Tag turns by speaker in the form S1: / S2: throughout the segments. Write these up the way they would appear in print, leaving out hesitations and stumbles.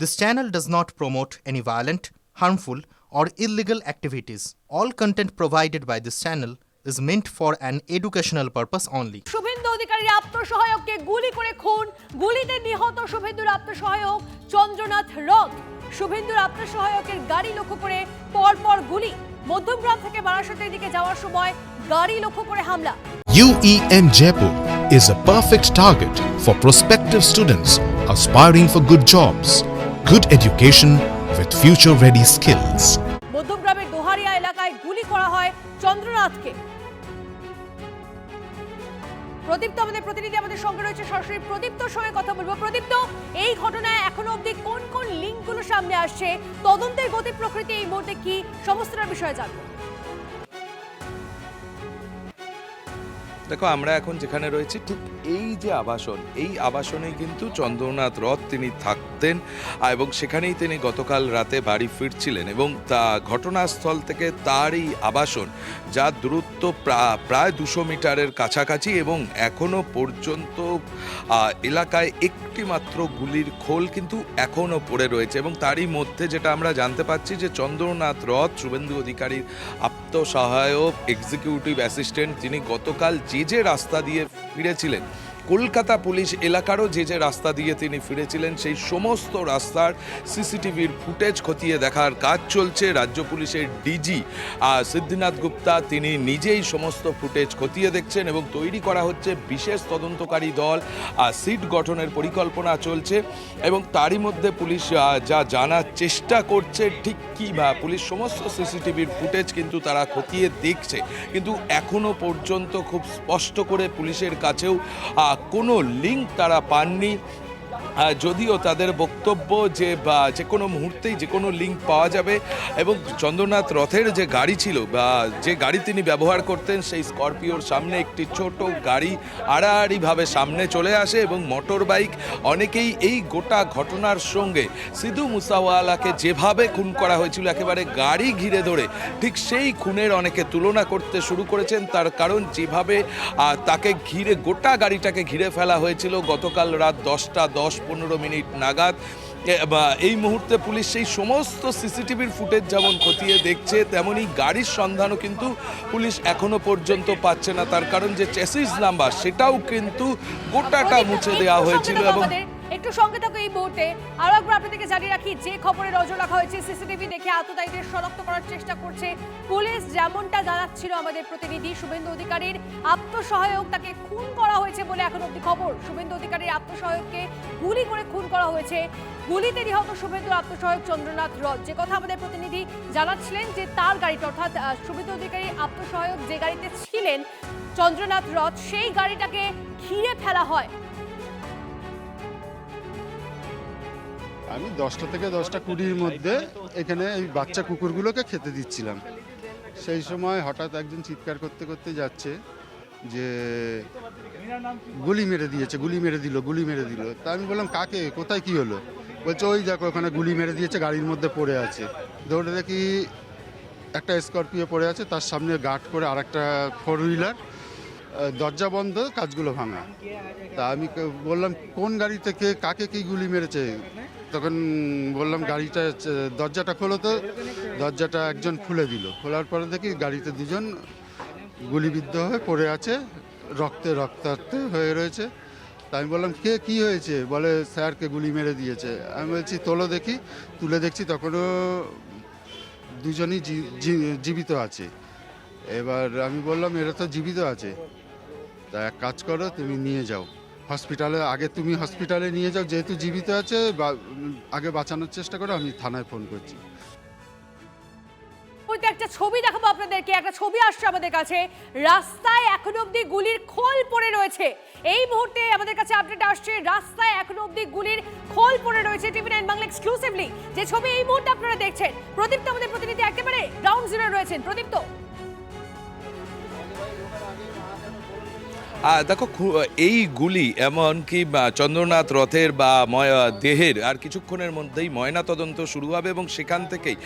S1: This channel does not promote any violent, harmful, or illegal activities. All content provided by this channel is meant for an educational purpose only.
S2: Suvendu অধিকারীর আত্মসহায়ককে গুলি করে খুন, গুলিতে নিহত শুভেন্দুর আত্মসহায়ক চন্দ্রনাথ রথ। শুভেন্দুর আত্মসহায়কের গাড়ি লক্ষ্য করে পরপর গুলি। মধ্যমগ্রাম থেকে বারাসতের দিকে যাওয়ার সময় গাড়ি লক্ষ্য করে হামলা।
S3: UEM Jaipur is a perfect target for prospective students aspiring for good jobs, good education with future-ready skills.
S2: মধ্যমগ্রামের Doharia এলাকায় গুলি করা হয় চন্দ্রনাথকে। প্রদীপ্ত আমাদের প্রতিনিধি আমাদের সঙ্গে রয়েছে, সরাসরি প্রদীপ্তর সঙ্গে কথা বলবো। প্রদীপ্ত, এই ঘটনায় এখনো অবধি কোন কোন লিঙ্কগুলো সামনে আসছে, তদন্তের গতি প্রকৃতি এই মুহূর্তে কি, সমস্তটার বিষয়ে জানবো।
S4: দেখো, আমরা এখন যেখানে রয়েছি ঠিক এই যে আবাসন, এই আবাসনেই কিন্তু চন্দ্রনাথ রথ তিনি থাকতেন এবং সেখানেই তিনি গতকাল রাতে বাড়ি ফিরছিলেন এবং তা ঘটনাস্থল থেকে তার এই আবাসন, যার দূরত্ব প্রায় 200 মিটারের কাছাকাছি এবং এখনো পর্যন্ত এলাকায় একটি মাত্র গুলির খোল কিন্তু এখনো পড়ে রয়েছে এবং তারই মধ্যে যেটা আমরা জানতে পাচ্ছি যে চন্দ্রনাথ রথ শুভেন্দু অধিকারীর আত্মসহায়ক এক্সিকিউটিভ অ্যাসিস্ট্যান্ট, তিনি গতকাল যে রাস্তা দিয়ে ফিরেছিলেন, কলকাতা পুলিশ এলাকারও যে রাস্তা দিয়ে তিনি ফিরেছিলেন, সেই সমস্ত রাস্তার সিসিটিভির ফুটেজ খতিয়ে দেখার কাজ চলছে। রাজ্য পুলিশের ডিজি সিদ্ধিনাথ গুপ্তা তিনি নিজেই সমস্ত ফুটেজ খতিয়ে দেখছেন এবং তৈরি করা হচ্ছে বিশেষ তদন্তকারী দল, সিট গঠনের পরিকল্পনা চলছে এবং তারই মধ্যে পুলিশ যা জানার চেষ্টা করছে ঠিক কী পুলিশ সমস্ত সিসিটিভির ফুটেজ কিন্তু তারা খতিয়ে দেখছে, কিন্তু এখনো পর্যন্ত খুব স্পষ্ট করে পুলিশের কাছেও কোনো লিঙ্ক তারা পাননি। যদিও তাদের বক্তব্য যে কোনো মুহূর্তেই যে কোনো লিঙ্ক পাওয়া যাবে এবং চন্দ্রনাথ রথের যে গাড়ি ছিল বা যে গাড়ি তিনি ব্যবহার করতেন, সেই স্করপিওর সামনে একটি ছোট গাড়ি আড়াআড়িভাবে সামনে চলে আসে এবং মোটর বাইক। অনেকেই এই গোটা ঘটনার সঙ্গে সিধু মুসাওয়ালাকে যেভাবে খুন করা হয়েছিল একেবারে গাড়ি ঘিরে ধরে, ঠিক সেই খুনের অনেকে তুলনা করতে শুরু করেছেন। তার কারণ যেভাবে তাকে ঘিরে গোটা গাড়িটাকে ঘিরে ফেলা হয়েছিল গতকাল রাত 10:10-15 নাগাদ। এই মুহূর্তে পুলিশ সেই সমস্ত সিসিটিভির ফুটেজ যেমন খতিয়ে দেখছে, তেমনই গাড়ির সন্ধানও কিন্তু পুলিশ এখনো পর্যন্ত পাচ্ছে না। তার কারণ যে চেসিস নাম্বার সেটাও কিন্তু গোটাটা মুছে দেওয়া হয়েছিল। এবং
S2: একটু সঙ্গে থাকো এই মুহূর্তে আরো একবার আপনাদেরকে জানিয়ে রাখি, যে খবরে নজর রাখা হয়েছে, সিসিটিভি দেখে আততায়ীদের শনাক্ত করার চেষ্টা করছে পুলিশ। যেমনটা জানাচ্ছিল আমাদের প্রতিনিধি, শুভেন্দু অধিকারীর আত্মসহায়ক তাকে খুন করা হয়েছে বলে এখন অব্দি খবর। শুভেন্দু অধিকারীর আত্মসহায়ককে গুলি করে খুন করা হয়েছে। গুলিতে নিহত শুভেন্দুর আত্মসহায়ক চন্দ্রনাথ রথ, যে কথা আমাদের প্রতিনিধি জানাচ্ছিলেন যে তার গাড়িটা, অর্থাৎ শুভেন্দু অধিকারীর আত্মসহায়ক যে গাড়িতে ছিলেন চন্দ্রনাথ রথ, সেই গাড়িটাকে ঘিরে ফেলা হয়।
S5: আমি 10টা থেকে 10:20 মধ্যে এখানে এই বাচ্চা কুকুরগুলোকে খেতে দিচ্ছিলাম। সেই সময় হঠাৎ একজন চিৎকার করতে করতে যাচ্ছে যে গুলি মেরে দিয়েছে, গুলি মেরে দিল, গুলি মেরে দিল। তা আমি বললাম কাকে, কোথায়, কি হলো? বলছে ওই দেখো ওখানে গুলি মেরে দিয়েছে, গাড়ির মধ্যে পড়ে আছে। দৌড়ে দেখি একটা স্করপিও পড়ে আছে, তার সামনে গার্ড করে আর একটা 4 হুইলার, দরজা বন্ধ, কাজগুলো ভাঙা। তা আমি বললাম কোন গাড়ি থেকে কাকে কি গুলি মেরেছে? তখন বললাম গাড়িটা দরজাটা খোলো, তো দরজাটা একজন খুলে দিল। খোলার পরে দেখি গাড়িতে 2জন গুলিবিদ্ধ হয়ে পড়ে আছে, রক্তাক্ত হয়ে রয়েছে। তা আমি বললাম কে, কি হয়েছে? বলে স্যারকে গুলি মেরে দিয়েছে। আমি বলছি তোলো দেখি। তুলে দেখছি তখনও 2জনই জীবিত আছে। এবার আমি বললাম এরা তো জীবিত আছে, তা এক কাজ করো, তুমি নিয়ে যাও হসপিটালে, আগে তুমি হসপিটালে নিয়ে যাও, যেহেতু জীবিত আছে আগে বাঁচানোর চেষ্টা করো, আমি থানায় ফোন করছি।
S2: একটা ছবি দেখাবো আপনাদেরকে, একটা ছবি আসছে আমাদের কাছে, রাস্তায় এখনো অবধি গুলির খোল পড়ে রয়েছে। এই মুহূর্তে আমাদের কাছে আপডেট আসছে, রাস্তায় এখনো অবধি গুলির খোল পড়ে রয়েছে। TV9 বাংলা এক্সক্লুসিভলি যে ছবি এই মুহূর্তে আপনারা দেখছেন, প্রদীপ্ত আমাদের প্রতিনিধি একেবারে গ্রাউন্ড জিরো রয়েছেন। প্রদীপ্ত,
S4: দেখো এই গুলি এমনকি চন্দ্রনাথ রথের বা দেহের আর কিছুক্ষণের মধ্যেই ময়নাতদন্ত শুরু হবে এবং সেখান থেকেই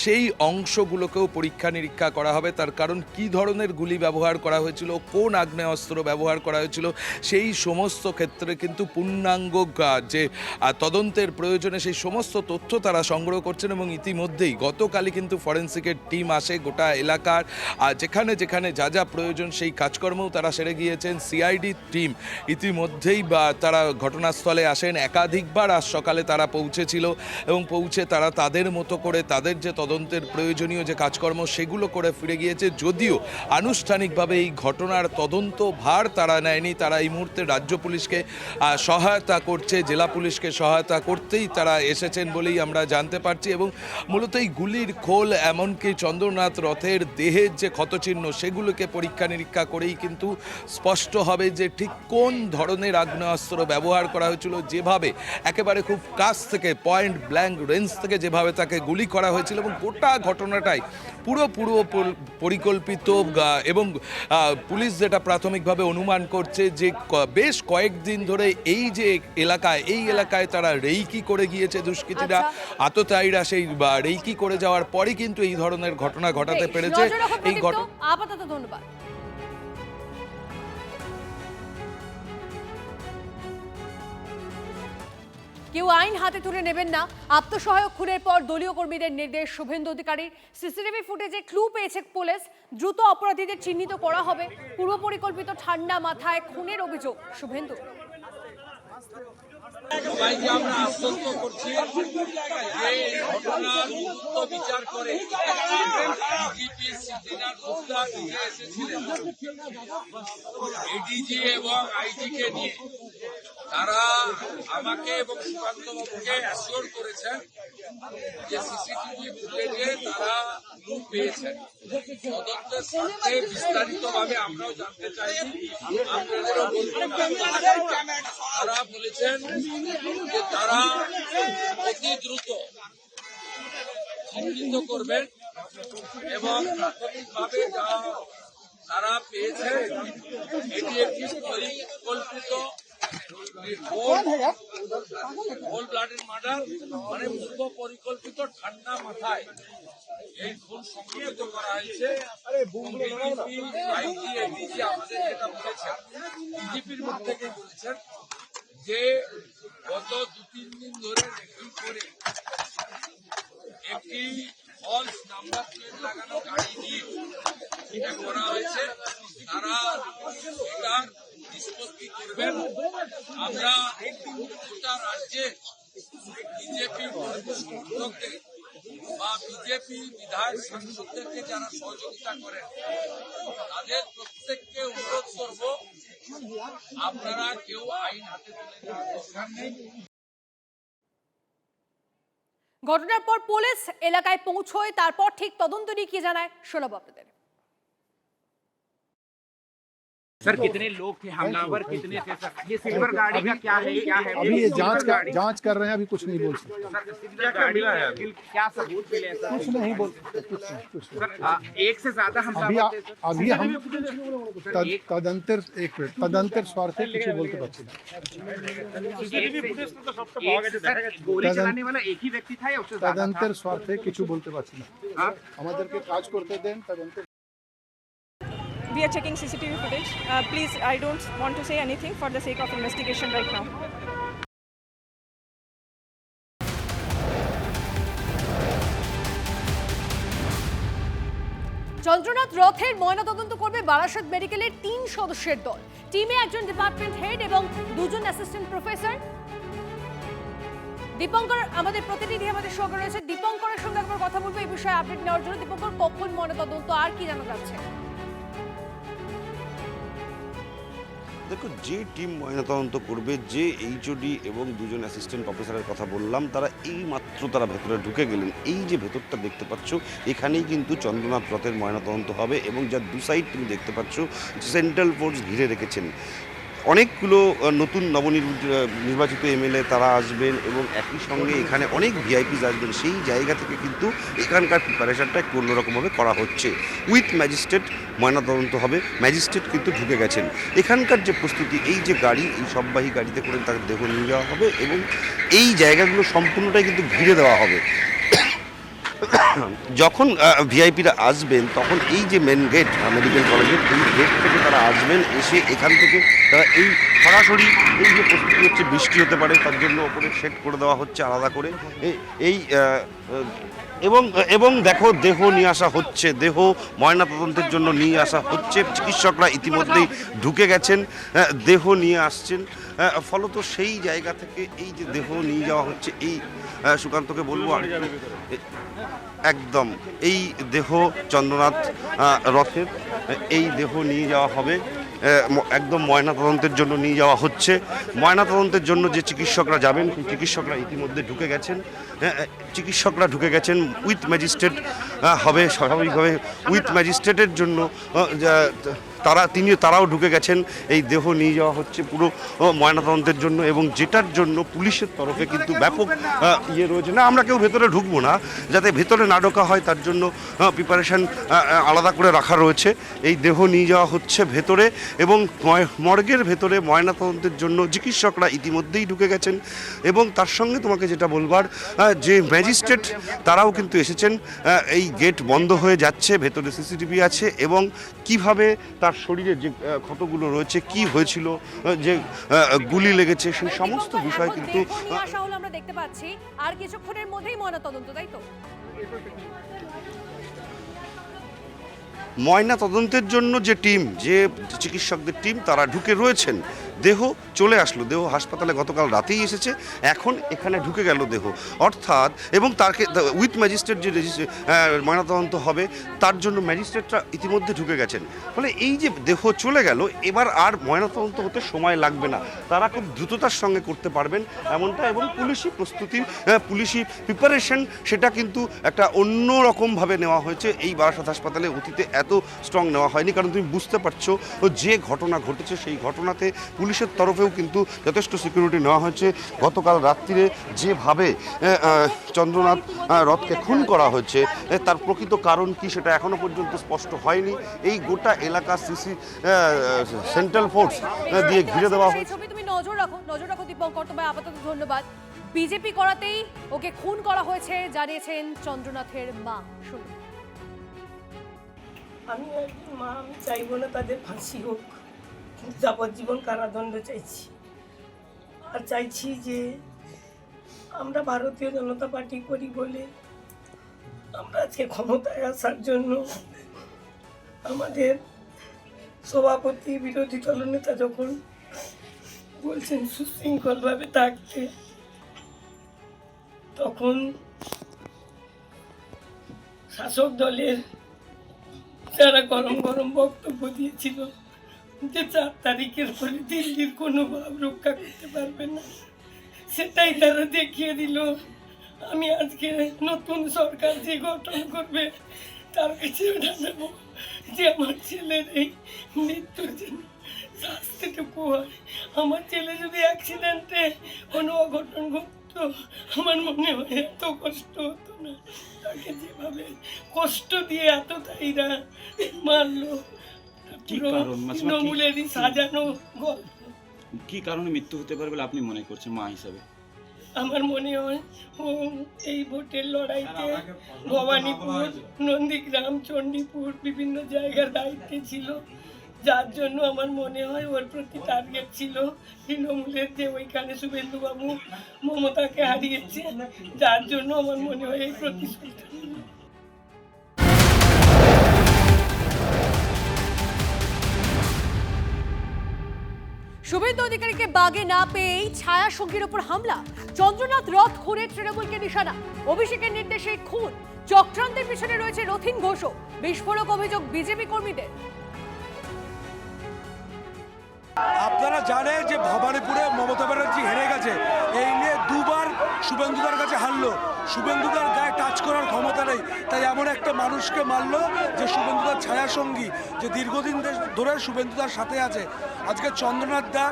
S4: সেই অংশগুলোকেও পরীক্ষা নিরীক্ষা করা হবে। তার কারণ কি ধরনের গুলি ব্যবহার করা হয়েছিল, কোন আগ্নেয়াস্ত্র ব্যবহার করা হয়েছিল, সেই সমস্ত ক্ষেত্রে কিন্তু পূর্ণাঙ্গ যে তদন্তের প্রয়োজনে সেই সমস্ত তথ্য তারা সংগ্রহ করছেন। এবং ইতিমধ্যেই গতকালই কিন্তু ফরেন্সিকের টিম আসে গোটা এলাকার, যেখানে যেখানে যা যা প্রয়োজন সেই কাজকর্মও তারা সেরে গিয়েছেন। সিআইডি টিম ইতিমধ্যেই তারা ঘটনাস্থলে আসেন, একাধিকবার আজ সকালে তারা পৌঁছেছিল এবং পৌঁছে তারা তাদের মতো করে তাদের যে তদন্তের প্রয়োজনীয় যে কাজকর্ম সেগুলো করে ফিরে গিয়েছে। যদিও আনুষ্ঠানিকভাবে এই ঘটনার তদন্ত ভার তারা নেয়নি, তারা এই মুহূর্তে রাজ্য পুলিশকে সহায়তা করছে, জেলা পুলিশকে সহায়তা করতেই তারা এসেছেন বলেই আমরা জানতে পারছি। এবং মূলত এই গুলির খোল এমনকি চন্দ্রনাথ রথের দেহের যে ক্ষতচিহ্ন সেগুলোকে পরীক্ষা নিরীক্ষা করেই কিন্তু স্পষ্ট হবে যে ঠিক কোন ধরনের আগ্নেয়াস্ত্র ব্যবহার করা হয়েছিল, যেভাবে একেবারে খুব কাছ থেকে পয়েন্ট ব্ল্যাঙ্ক রেঞ্জ থেকে যেভাবে তাকে গুলি করা হয়েছিল। এবং গোটা ঘটনাটাই পুরো পরিকল্পিত এবং পুলিশ যেটা প্রাথমিকভাবে অনুমান করছে যে বেশ কয়েকদিন ধরে এই যে এই এলাকায় তারা রেইকি করে গিয়েছে দুষ্কৃতীরা, আততায়ীরা সেই রেইকি করে যাওয়ার পরই কিন্তু এই ধরনের ঘটনা ঘটাতে পেরেছে। এই
S2: আপাতত ধন্যবাদ। কেউ আইন হাতে তুলে নেবেন না, আত্মসহায়ক খুনের পর দলীয় কর্মীদের নির্দেশ শুভেন্দু অধিকারীর। সিসিটিভি ফুটেজে ক্লু পেয়েছে পুলিশ, দ্রুত অপরাধীদের চিহ্নিত করা হবে। পূর্ব পরিকল্পিত ঠান্ডা মাথায় খুনের অভিযোগ শুভেন্দু।
S6: সবাইকে আমরা আশ্বস্ত করছি যে এই ঘটনার দ্রুত বিচার করে ডিজিপি সিদ্দিনাথ গুপ্তা নিজে এসেছিলেন এডিজি এবং আইজিকে নিয়ে। তারা আমাকে এবং সুকান্ত বাবুকে অ্যাসিওর করেছেন যে সিসিটিভি ফুটেজে তারা ক্লু পেয়েছেন। তদন্তের স্বার্থে বিস্তারিতভাবে আমরাও জানতে চাইছি, আপনাদেরও বলতে তারা বলেছেন যে তারা অতি দ্রুত চিহ্নিত করবেন এবং প্রাথমিকভাবে যা তারা পেয়েছেন এটি একটি পরিকল্পিত কোল্ড ব্লাডেড মার্ডার, মানে পূর্ব পরিকল্পিত ঠান্ডা মাথায় এই খুন সংঘটিত করা হয়েছে। আইজি এডিজি আমাদের যেটা বলেছেন, ডিজিপির মুখ থেকে বলেছেন যে গত 2-3 দিন ধরে রেকি করে একটি ফলস নাম্বার প্লেট লাগানো গাড়ি নিয়ে এটা করা হয়েছে। তারা এটার নিষ্পত্তি করবেন। আমরা গোটা রাজ্যে বিজেপি সমর্থকদের বা বিজেপি বিধায়ক সাংসদদেরকে যারা সহযোগিতা করেন তাদের প্রত্যেককে অনুরোধ করব, আপনারা কেউ আইন হাতে তুলে নেওয়ার দরকার নেই।
S2: ঘটনার পর পুলিশ এলাকায় পৌঁছয়, তারপর ঠিক তদন্ত নিয়ে কি জানায় শোনাবো আপনাদের।
S7: सर कितने लोग थे, हमलावर कितने थे सर? ये सिल्वर गाड़ी का क्या है?
S8: अभी ये जांच कर रहे हैं, अभी कुछ नहीं बोल सकते।
S7: गाड़ी क्या सबूत मिले सर?
S8: कुछ नहीं बोल सकते, कुछ
S7: सर एक से ज्यादा
S8: अभी
S7: हमलावर
S8: हम तदंतर स्वार्थे কিছু বলতে পারছি না।
S7: गोली चलाने वाला एक ही व्यक्ति था या उससे ज्यादा?
S8: তদন্তের স্বার্থে কিছু বলতে পারছি না, আমাদেরকে কাজ করতে দেন। তদন্তের
S9: We are checking CCTV footage. Please, I don't want to say anything for the sake of investigation right now.
S2: Chandranath রথের ময়নাতদন্ত করবে বারাসত মেডিকেলের 3 সদস্যের দল। টিমে একজন ডিপার্টমেন্ট হেড এবং 2 জন অ্যাসিস্ট্যান্ট প্রফেসর। দীপঙ্কর আমাদের প্রতিনিধি আমাদের সঙ্গে রয়েছে, দীপঙ্করের সঙ্গে একবার কথা বলবো এই বিষয়ে আপডেট নেওয়ার জন্য। দীপঙ্কর, কখন ময়নাতদন্ত আর কি জানা যাচ্ছে?
S10: দেখো, যে টিম ময়নাতদন্ত করবে, যে এইচওডি এবং 2 জন অ্যাসিস্ট্যান্ট প্রফেসরের কথা বললাম, তারা তারা ভেতরে ঢুকে গেলেন। এই যে ভেতরটা দেখতে পাচ্ছ, এখানেই কিন্তু চন্দ্রনাথ রথের ময়নাতদন্ত হবে এবং যার 2 সাইড তুমি দেখতে পাচ্ছ সেন্ট্রাল ফোর্স ঘিরে রেখেছেন। অনেকগুলো নতুন নির্বাচিত এমএলএ তারা আসবেন এবং একই সঙ্গে এখানে অনেক ভিআইপিস আসবেন। সেই জায়গা থেকে কিন্তু এখানকার প্রিপারেশনটা একটু অন্যরকমভাবে করা হচ্ছে। উইথ ম্যাজিস্ট্রেট ময়নাতদন্ত হবে, ম্যাজিস্ট্রেট কিন্তু ঢুকে গেছেন। এখানকার যে প্রস্তুতি, এই যে গাড়ি, এই সববাহী গাড়িতে করে তার দেহ নিয়ে যাওয়া হবে এবং এই জায়গাগুলো সম্পূর্ণটাই কিন্তু ঘিরে দেওয়া হবে। যখন ভিআইপিরা আসবেন তখন এই যে মেন গেট মেডিকেল কলেজের, এই গেট থেকে তারা আসবেন, এসে এখান থেকে তারা এই সরাসরি এই যে প্রস্তুতি হচ্ছে, বৃষ্টি হতে পারে তার জন্য ওপরে সেট করে দেওয়া হচ্ছে আলাদা করে এই এবং দেখো দেহ নিয়ে আসা হচ্ছে, দেহ ময়নাতদন্তের জন্য নিয়ে আসা হচ্ছে। চিকিৎসকরা ইতিমধ্যেই ঢুকে গেছেন, দেহ নিয়ে আসছেন। ফলত সেই জায়গা থেকে এই যে দেহ নিয়ে যাওয়া হচ্ছে, এই সুকান্তকে বলবো একদম এই দেহ চন্দ্রনাথ রথের এই দেহ নিয়ে যাওয়া হবে, একদম ময়নাতদন্তের জন্য নিয়ে যাওয়া হচ্ছে। ময়নাতদন্তের জন্য যে চিকিৎসকরা যাবেন, সেই চিকিৎসকরা ইতিমধ্যে ঢুকে গেছেন। চিকিৎসকরা ঢুকে গেছেন, উইথ ম্যাজিস্ট্রেট হবে স্বাভাবিকভাবে। উইথ ম্যাজিস্ট্রেটের জন্য তারাও ঢুকে গেছেন। এই দেহ নিয়ে যাওয়া হচ্ছে পুরো ময়নাতদন্তের জন্য, এবং যেটার জন্য পুলিশের তরফে কিন্তু ব্যাপক ইয়ে রয়েছে। না, আমরা কেউ ভেতরে ঢুকবো না, যাতে ভেতরে না ঢোকা হয় তার জন্য প্রিপারেশন আলাদা করে রাখা রয়েছে। এই দেহ নিয়ে যাওয়া হচ্ছে ভেতরে, এবং মর্গের ভেতরে ময়নাতদন্তের জন্য চিকিৎসকরা ইতিমধ্যেই ঢুকে গেছেন। এবং তার সঙ্গে তোমাকে যেটা বলবার, যে ম্যাজিস্ট্রেট তারাও কিন্তু এসেছেন। এই গেট বন্ধ হয়ে যাচ্ছে, ভেতরে সিসিটিভি আছে, এবং কিভাবে তার শরীরে যে ক্ষতগুলো রয়েছে, কি হয়েছিল, যে গুলি লেগেছে, সেই সমস্ত বিষয় কিন্তু
S2: আমরা দেখতে পাচ্ছি। আর কিছুক্ষণের মধ্যেই ময়নাতদন্ত, তাই তো?
S10: ময়না তদন্তের জন্য যে টিম, যে চিকিৎসকদের টিম, তারা ঢুকে রয়েছেন। দেহ চলে আসলো, দেহ হাসপাতালে গতকাল রাতেই এসেছে, এখন এখানে ঢুকে গেল দেহ, অর্থাৎ এবং তাকে উইথ ম্যাজিস্ট্রেট যে ময়নাতদন্ত হবে তার জন্য ম্যাজিস্ট্রেটরা ইতিমধ্যে ঢুকে গেছেন। ফলে এই যে দেহ চলে গেল, এবার আর ময়নাতদন্ত হতে সময় লাগবে না, তারা খুব দ্রুততার সঙ্গে করতে পারবেন এমনটা। এবং পুলিশি প্রস্তুতির, পুলিশি প্রিপারেশন, সেটা কিন্তু একটা অন্য রকমভাবে নেওয়া হয়েছে। এই বারাসাত হাসপাতালে অতীতে এত স্ট্রং নেওয়া হয়নি, কারণ তুমি বুঝতে পারছো যে ঘটনা ঘটেছে, সেই ঘটনাতে পুলিশের তরফেও কিন্তু যথেষ্ট সিকিউরিটি নেওয়া হয়েছে। গতকাল রাত্রিরে যেভাবে চন্দ্রনাথ রথকে খুন করা হয়েছে, তার প্রকৃত কারণ কি সেটা এখনো পর্যন্ত স্পষ্ট হয়নি। এই গোটা এলাকা সেন্ট্রাল ফোর্স দিয়ে ঘিরে দেওয়া হয়েছে।
S2: তুমি নজর রাখো দীপঙ্কর, তোমায় আপাতত ধন্যবাদ। বিজেপি করাতেই ওকে খুন করা হয়েছে জানিয়েছেন চন্দ্রনাথের মা। শুনুন।
S11: আমি একজন মা, আমি চাইবো না তাদের ফাঁসি হোক, যাবজ্জীবন কারাদণ্ড চাইছি। আর চাইছি যে আমরা ভারতীয় জনতা পার্টি করি বলে আমরা আজকে ক্ষমতায় আসার জন্য আমাদের সভাপতি, বিরোধী দলনেতা যখন বলছেন সুশৃঙ্খলভাবে থাকতে, তখন শাসক দলের যারা গরম গরম বক্তব্য দিয়েছিল যে 4 তারিখের পরে দিল্লির কোনো ভাব রক্ষা করতে পারবে না, সেটাই তারা দেখিয়ে দিল। আমি আজকে নতুন সরকার যে গঠন করবে তার কাছে জানাবো যে আমার ছেলের এই মৃত্যুর জন্য শাস্তিটুকু হয়। আমার ছেলে যদি অ্যাক্সিডেন্টে কোনো অঘটন ঘটতো, আমার মনে হয় এত কষ্ট হতো না। তাকে যেভাবে কষ্ট দিয়ে এতটাইরা মারলো, তৃণমূলেরই সাজানো গল্প।
S7: কি কারণে মৃত্যু হতে পারে বলে আপনি মনে করছেন মা হিসাবে?
S11: আমার মনে হয় ও এই ভোটের লড়াইতে ভবানীপুর, নন্দীগ্রাম, চণ্ডীপুর বিভিন্ন জায়গার দায়িত্বে ছিল, যার জন্য আমার মনে হয় ওর প্রতি টার্গেট ছিল তৃণমূলের, যে ওইখানে শুভেন্দুবাবু মমতাকে হারিয়েছে, যার জন্য আমার মনে হয় এই প্রতিশোধ।
S2: শুভেন্দু অধিকারীকে বাগে না পেয়েই ছায়া সঙ্গীর উপর হামলা, চন্দ্রনাথ রথ খুনে তৃণমূলকে নিশানা, অভিষেকের নির্দেশে খুন, চক্রান্তের পিছনে রয়েছে রথিন ঘোষও, বিস্ফোরক অভিযোগ বিজেপি কর্মীদের।
S12: আপনারা জানেন যে ভবানীপুরে মমতা ব্যানার্জি হেরে গেছে, এই নিয়ে দুবার শুভেন্দুদার কাছে হারলো। শুভেন্দুদার গায়ে টাচ করার ক্ষমতা নেই, তাই এমন একটা মানুষকে মারলো যে শুভেন্দুদার ছায়া সঙ্গী, যে দীর্ঘদিন ধরে শুভেন্দুদার সাথে আছে। আজকে চন্দ্রনাথ দা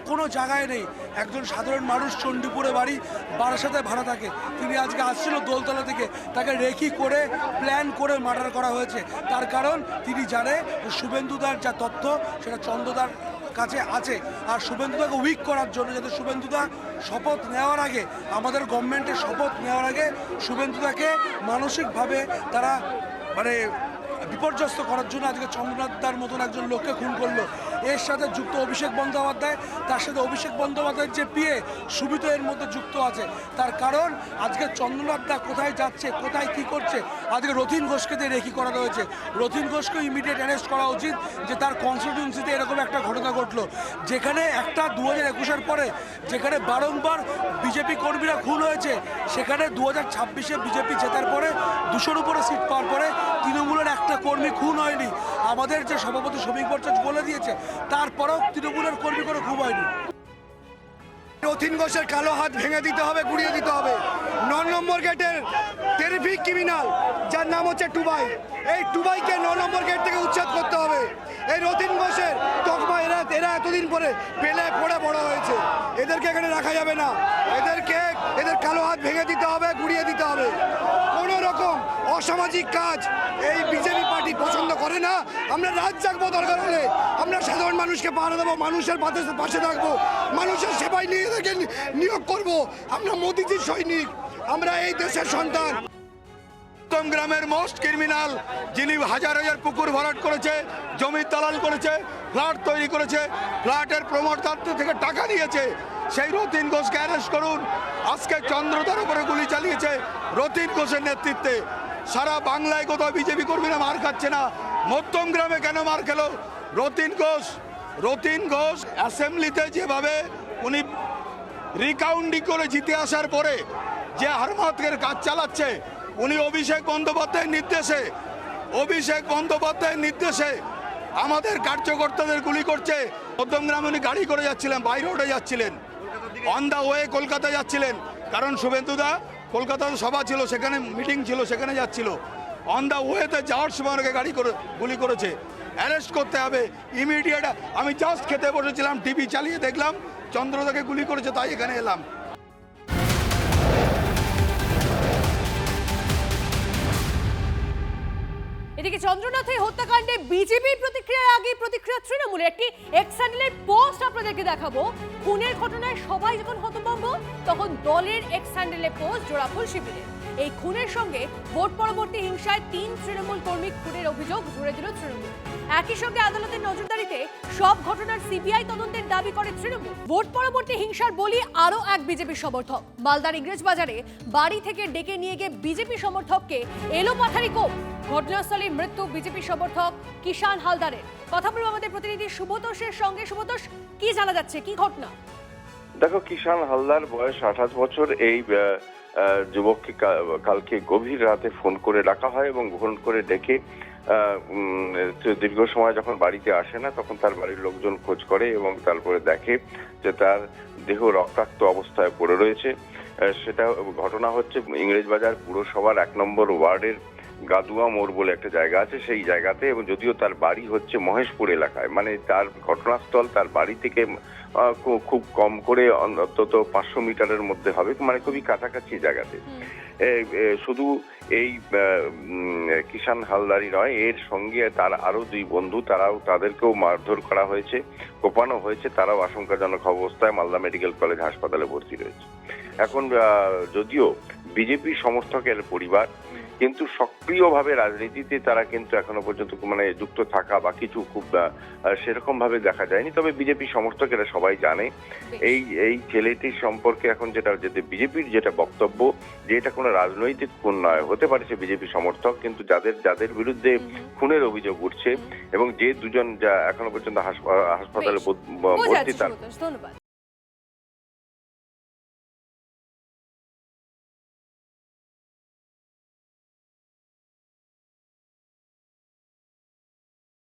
S12: কোনো জায়গায় নেই। একজন সাধারণ মানুষ, চণ্ডীপুরে বাড়ি, বারাসাতে ভাড়া থাকে। তিনি আজকে আসছিল দোলতলা থেকে, তাকে রেকি করে প্ল্যান করে মার্ডার করা হয়েছে। তার কারণ তিনি জানে শুভেন্দুদার যা তথ্য সেটা চন্দ্রদার কাছে আছে, আর শুভেন্দুদাকে উইক করার জন্য, যাতে শুভেন্দুদা শপথ নেওয়ার আগে, আমাদের গভর্নমেন্টের শপথ নেওয়ার আগে শুভেন্দুদাকে মানসিকভাবে তারা মানে বিপর্যস্ত করার জন্য আজকে চন্দ্রনাথ দার মতন একজন লোককে খুন করলো। এর সাথে যুক্ত অভিষেক বন্দ্যোপাধ্যায়, তার সাথে অভিষেক বন্দ্যোপাধ্যায়ের যে পিএ সুবিত এর মধ্যে যুক্ত আছে। তার কারণ আজকে চন্দ্রনাথ দা কোথায় যাচ্ছে, কোথায় কি করছে, আজকে রথীন ঘোষকে দিয়ে রেকি করা হয়েছে। রথীন ঘোষকে ইমিডিয়েট অ্যারেস্ট করা উচিত, যে তার কনস্টিটিউন্সিতে এরকম একটা ঘটনা ঘটলো, যেখানে একটা 2021-এর পরে যেখানে বারংবার বিজেপি কর্মীরা খুন হয়েছে, সেখানে 2026-এ বিজেপি জেতার পরে 200-র উপরে সিট পাওয়ার পরে তৃণমূলের একটা কর্মী খুন হয়নি। আমাদের যে সভাপতি শ্রমিক ভট্টাচার্য বলে দিয়েছে, তারপরেও তৃণমূলের কর্মী কোনো খুন হয়নি।
S13: রথীন ঘোষের কালো হাত ভেঙে দিতে হবে, গুড়িয়ে দিতে হবে। 9 নম্বর গেটের টেরিফিক ক্রিমিনাল যার নাম হচ্ছে টুবাই, এই টুবাইকে 9 নম্বর গেট থেকে উচ্ছেদ করতে হবে। এই রথীন ঘোষের তকমা এরা এতদিন পরে পেলে পড়ে বড় হয়েছে, এদেরকে এখানে রাখা যাবে না। এদের কালো হাত ভেঙে দিতে হবে, গুড়িয়ে দিতে হবে। কোনো রকম অসামাজিক কাজ এই বিজেপি পার্টি পছন্দ করে না। আমরা রাত জাগবো, দরকার হলে আমরা সাধারণ মানুষকে পাহারা দেবো, মানুষের পাশে থাকবো, মানুষের সেবায় নিজেদেরকে নিয়োগ করব। আমরা মোদিজির সৈনিক, আমরা এই দেশের সন্তান। গ্রামের মোস্ট ক্রিমিনাল, যিনি হাজার হাজার পুকুর ভরাট করেছে, জমি দালাল করেছে, ফ্ল্যাট তৈরি করেছে, ফ্ল্যাটের প্রমোটার থেকে টাকা নিয়েছে, সেই রথীন ঘোষকে অ্যারেস্ট করুন। আজকে চন্দ্রদার উপরে গুলি চালিয়েছে রথীন ঘোষের নেতৃত্বে। সারা বাংলায় কোথাও বিজেপি কর্মীরা মার খাচ্ছে না, মধ্যম গ্রামে কেন মার খেলো রথীন ঘোষ অ্যাসেম্বলিতে যেভাবে উনি রিকাউন্টিং করে জিতে আসার পরে যে হারমাতের কাজ চালাচ্ছে, উনি অভিষেক বন্দ্যোপাধ্যায়ের নির্দেশে আমাদের কার্যকর্তাদের গুলি করছে। মধ্যমগ্রামে উনি গাড়ি করে যাচ্ছিলেন, বাই রোডে যাচ্ছিলেন, অন দ্য ওয়ে কলকাতা যাচ্ছিলেন, কারণ শুভেন্দুদা কলকাতাতে সভা ছিল, সেখানে মিটিং ছিল, সেখানে যাচ্ছিল। অন দ্য ওয়েতে যাওয়ার সময় ওনাকে গাড়ি করে গুলি করেছে। অ্যারেস্ট করতে হবে ইমিডিয়েট। আমি জাস্ট খেতে বসেছিলাম, টিভি চালিয়ে দেখলাম চন্দ্রদাকে গুলি করেছে, তাই এখানে এলাম।
S2: এদিকে চন্দ্রনাথের হত্যাকাণ্ডে বিজেপির প্রতিক্রিয়ার আগে প্রতিক্রিয়া তৃণমূলের। একটি এক্স হ্যান্ডেলের পোস্ট আপনাদেরকে দেখাবো। খুনের ঘটনায় সবাই যখন হতভম্ব, তখন দলের এক্স হ্যান্ডেলের পোস্ট জোড়াফুল শিবিরের। এই খুনের সঙ্গে ভোট পরবর্তী হিংসায় 3 তৃণমূল কর্মী খুনের অভিযোগ জুড়ে দিল তৃণমূল। একই সঙ্গে আদালতের নজরদারিতে সব ঘটনার সিবিআই তদন্তের দাবি করে তৃণমূল। ভোট পরবর্তী হিংসার বলি আরও এক বিজেপি সমর্থক। মালদার ইংরেজ বাজারে বাড়ি থেকে ডেকে নিয়ে গিয়ে বিজেপি সমর্থককে এলোপাথারি কোপ। ঘটনাস্থলে মৃত্যু বিজেপি সমর্থক কিষান হালদারের। কথা বলবো আমাদের প্রতিনিধি সুব্রতোষের সঙ্গে। সুব্রতোষ, কি জানা যাচ্ছে, কি ঘটনা?
S14: দেখো, কিষান হালদার বয়স 28 বছর। এই যুবককে কালকে গভীর রাতে ফোন করে ডাকা হয় এবং ফোন করে ডেকে দীর্ঘ সময় যখন বাড়িতে আসে না, তখন তার বাড়ির লোকজন খোঁজ করে এবং তারপরে দেখে যে তার দেহ রক্তাক্ত অবস্থায় পড়ে রয়েছে। সেটা ঘটনা হচ্ছে ইংরেজবাজার পুরসভার 1 নম্বর ওয়ার্ডের গাদুয়া মোড় বলে একটা জায়গা আছে, সেই জায়গাতে। এবং যদিও তার বাড়ি হচ্ছে মহেশপুর এলাকায়, মানে তার ঘটনাস্থল তার বাড়ি থেকে খুব কম করে অন্তত 500 মিটারের মধ্যে হবে, মানে খুবই কাছাকাছি জায়গাতে। শুধু এই কিষান হালদারই নয়, এর সঙ্গে তার আরো 2 বন্ধু, তাদেরকেও মারধর করা হয়েছে, কোপানো হয়েছে। তারাও আশঙ্কাজনক অবস্থায় মালদা মেডিকেল কলেজ হাসপাতালে ভর্তি রয়েছে। এখন যদিও বিজেপি সমর্থকের পরিবার, কিন্তু সক্রিয়ভাবে রাজনীতিতে তারা কিন্তু এখনো পর্যন্ত মানে যুক্ত থাকা বা কিছু খুব সেরকম ভাবে দেখা যায়নি। তবে বিজেপি সমর্থকেরা সবাই জানে এই ছেলেটির সম্পর্কে এখন যেটা বিজেপির যেটা বক্তব্য, যে এটা কোনো রাজনৈতিক খুন নয়, হতে পারে সে বিজেপি সমর্থক, কিন্তু যাদের বিরুদ্ধে খুনের অভিযোগ উঠছে এবং যে 2জন যা এখনো পর্যন্ত হাসপাতালে ভর্তি,
S2: ধন্যবাদ।